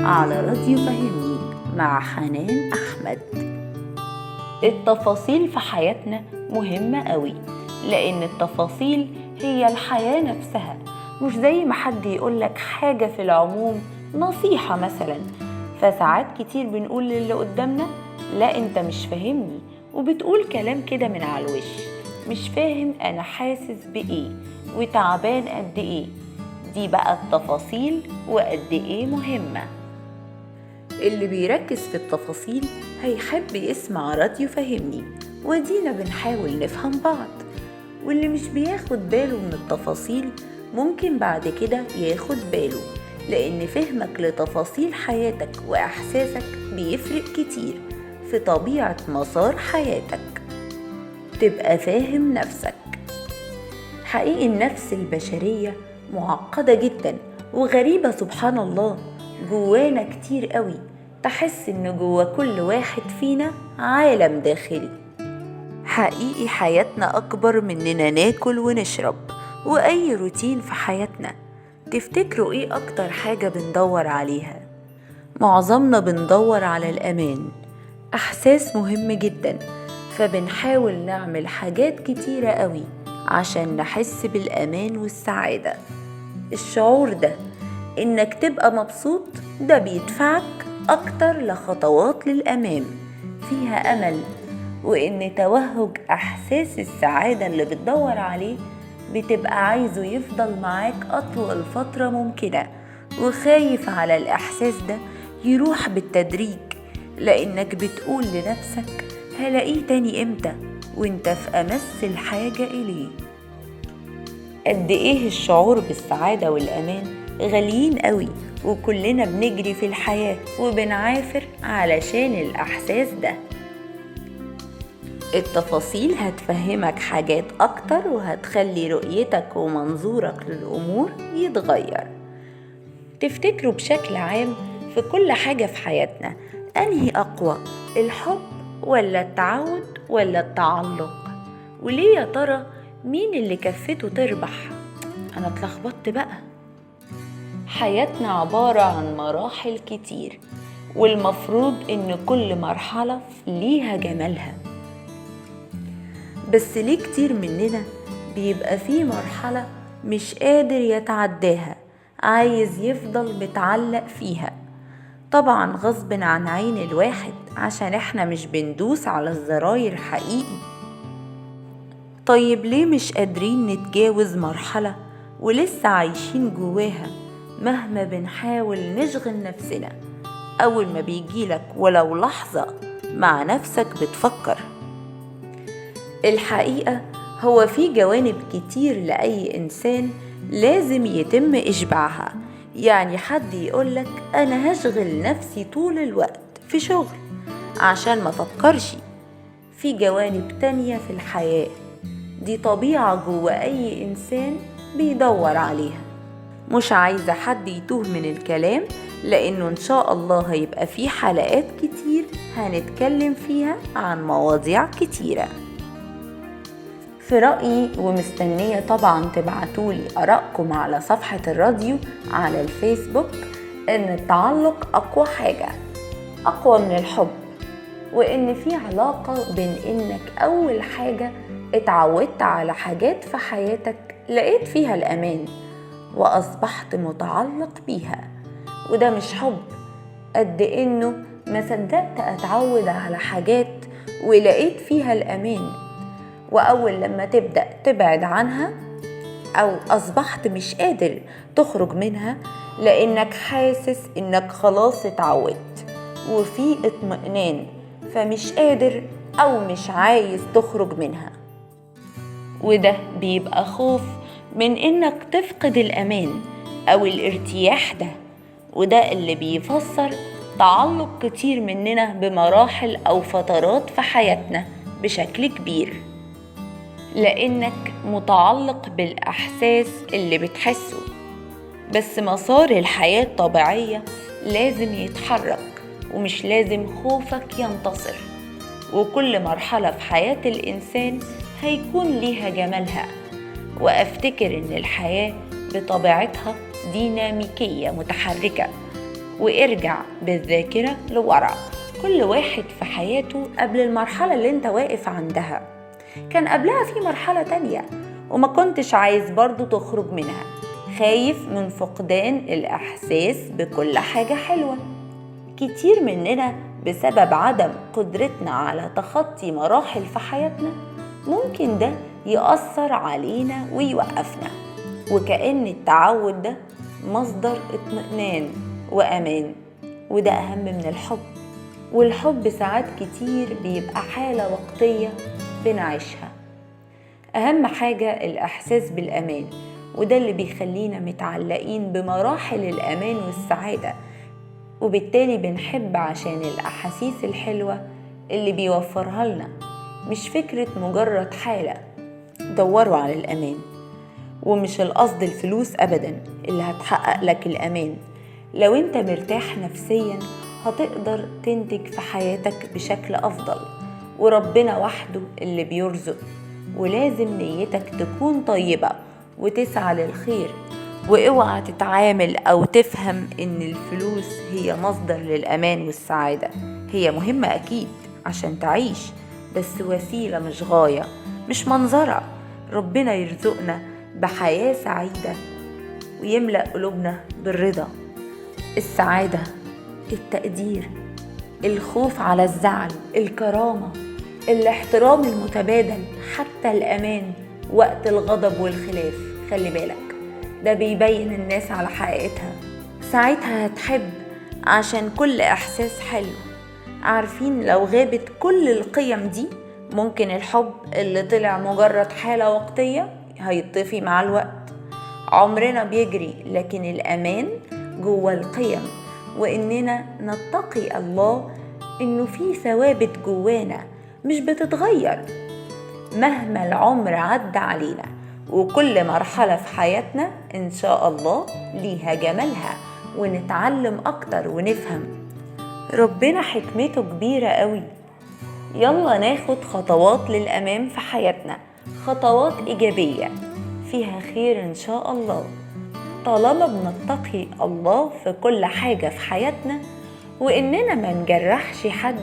على راديو فهمني مع حنان أحمد. التفاصيل في حياتنا مهمة قوي، لأن التفاصيل هي الحياة نفسها. مش زي ما حد يقولك حاجة في العموم نصيحة مثلا، فساعات كتير بنقول للي قدامنا لا انت مش فاهمني، وبتقول كلام كده من على الوش، مش فاهم انا حاسس بايه وتعبان قد ايه. دي بقى التفاصيل وقد ايه مهمة. اللي بيركز في التفاصيل هيحب يسمع راديو فهمني، ودينا بنحاول نفهم بعض. واللي مش بياخد باله من التفاصيل ممكن بعد كده ياخد باله، لأن فهمك لتفاصيل حياتك وإحساسك بيفرق كتير في طبيعة مسار حياتك. تبقى فاهم نفسك. حقيقي النفس البشرية معقدة جدا وغريبة، سبحان الله. جوانا كتير قوي، تحس ان جوا كل واحد فينا عالم داخلي. حقيقي حياتنا أكبر مننا ناكل ونشرب وأي روتين في حياتنا. تفتكروا إيه أكتر حاجة بندور عليها؟ معظمنا بندور على الأمان، إحساس مهم جدا، فبنحاول نعمل حاجات كتيرة قوي عشان نحس بالأمان والسعادة. الشعور ده إنك تبقى مبسوط ده بيدفعك أكتر لخطوات للأمام فيها أمل، وإن توهج إحساس السعادة اللي بتدور عليه بتبقى عايزه يفضل معاك أطول فترة ممكنة، وخايف على الإحساس ده يروح بالتدريج، لأنك بتقول لنفسك هلاقيه تاني إمتى وإنت في أمس الحاجة إليه. قد إيه الشعور بالسعادة والأمان غاليين قوي، وكلنا بنجري في الحياة وبنعافر علشان الإحساس ده. التفاصيل هتفهمك حاجات أكتر وهتخلي رؤيتك ومنظورك للأمور يتغير. تفتكروا بشكل عام في كل حاجة في حياتنا أنهي أقوى، الحب ولا التعود ولا التعلق؟ وليه يا ترى مين اللي كفته تربح؟ أنا اتلخبطت بقى. حياتنا عبارة عن مراحل كتير، والمفروض إن كل مرحلة ليها جمالها، بس ليه كتير مننا بيبقى فيه مرحلة مش قادر يتعداها، عايز يفضل متعلق فيها؟ طبعا غصب عن عين الواحد، عشان احنا مش بندوس على الزراير حقيقي. طيب ليه مش قادرين نتجاوز مرحلة ولسه عايشين جواها مهما بنحاول نشغل نفسنا؟ أول ما بيجيلك ولو لحظة مع نفسك بتفكر. الحقيقة هو في جوانب كتير لأي إنسان لازم يتم إشباعها. يعني حد يقولك أنا هشغل نفسي طول الوقت في شغل عشان ما فكرش في جوانب تانية في الحياة. دي طبيعة جوا أي إنسان بيدور عليها. مش عايزة حد يتوه من الكلام، لأنه إن شاء الله هيبقى في حلقات كتير هنتكلم فيها عن مواضيع كتيرة. في رأيي، ومستنية طبعا تبعتولي آرائكم على صفحة الراديو على الفيسبوك، إن التعلق أقوى حاجة، أقوى من الحب، وإن في علاقة بين إنك أول حاجة اتعودت على حاجات في حياتك لقيت فيها الأمان وأصبحت متعلق بيها، وده مش حب قد إنه ما صدقت أتعود على حاجات ولقيت فيها الأمان، وأول لما تبدأ تبعد عنها أو أصبحت مش قادر تخرج منها لأنك حاسس إنك خلاص اتعودت وفي اطمئنان، فمش قادر أو مش عايز تخرج منها. وده بيبقى خوف من إنك تفقد الأمان أو الارتياح ده، وده اللي بيفسر تعلق كتير مننا بمراحل أو فترات في حياتنا بشكل كبير، لأنك متعلق بالإحساس اللي بتحسه. بس مسار الحياة الطبيعية لازم يتحرك، ومش لازم خوفك ينتصر. وكل مرحلة في حياة الإنسان هيكون ليها جمالها. وأفتكر إن الحياة بطبيعتها ديناميكية متحركة، وارجع بالذاكرة لورا. كل واحد في حياته قبل المرحلة اللي انت واقف عندها كان قبلها في مرحلة تانية، وما كنتش عايز برضو تخرج منها، خايف من فقدان الإحساس بكل حاجة حلوة. كتير مننا بسبب عدم قدرتنا على تخطي مراحل في حياتنا ممكن ده يأثر علينا ويوقفنا، وكأن التعود ده مصدر اطمئنان وأمان، وده أهم من الحب. والحب ساعات كتير بيبقى حالة وقتية بنعيشها. أهم حاجة الإحساس بالأمان، وده اللي بيخلينا متعلقين بمراحل الأمان والسعادة، وبالتالي بنحب عشان الأحاسيس الحلوة اللي بيوفرها لنا، مش فكرة مجرد حالة. دوروا على الأمان، ومش القصد الفلوس أبدا اللي هتحقق لك الأمان. لو انت مرتاح نفسيا هتقدر تنتج في حياتك بشكل أفضل، وربنا وحده اللي بيرزق. ولازم نيتك تكون طيبة وتسعى للخير، واوعى تتعامل أو تفهم إن الفلوس هي مصدر للأمان والسعادة. هي مهمة أكيد عشان تعيش، بس وسيلة مش غاية، مش منظرة. ربنا يرزقنا بحياة سعيدة ويملأ قلوبنا بالرضا، السعادة، التقدير، الخوف على الزعل، الكرامة، الاحترام المتبادل، حتى الأمان وقت الغضب والخلاف. خلي بالك ده بيبين الناس على حقيقتها. ساعتها هتحب عشان كل إحساس حلو. عارفين لو غابت كل القيم دي ممكن الحب اللي طلع مجرد حالة وقتية هيطفي مع الوقت. عمرنا بيجري، لكن الأمان جوه القيم، وإننا نتقي الله، إنه في ثوابت جوانا مش بتتغير مهما العمر عدى علينا. وكل مرحلة في حياتنا إن شاء الله ليها جمالها، ونتعلم أكتر ونفهم. ربنا حكمته كبيرة قوي. يلا ناخد خطوات للأمام في حياتنا، خطوات إيجابية فيها خير إن شاء الله، طالما بنتقي الله في كل حاجة في حياتنا، وإننا ما نجرحش حد،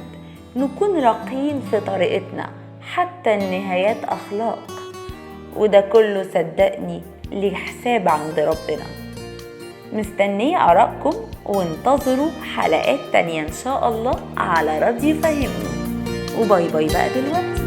نكون راقين في طريقتنا حتى النهايات أخلاق. وده كله صدقني ليه حساب عند ربنا. مستنية آرائكم، وانتظروا حلقات تانية إن شاء الله على راديو فهمني. وباي باي بقى دلوقتي.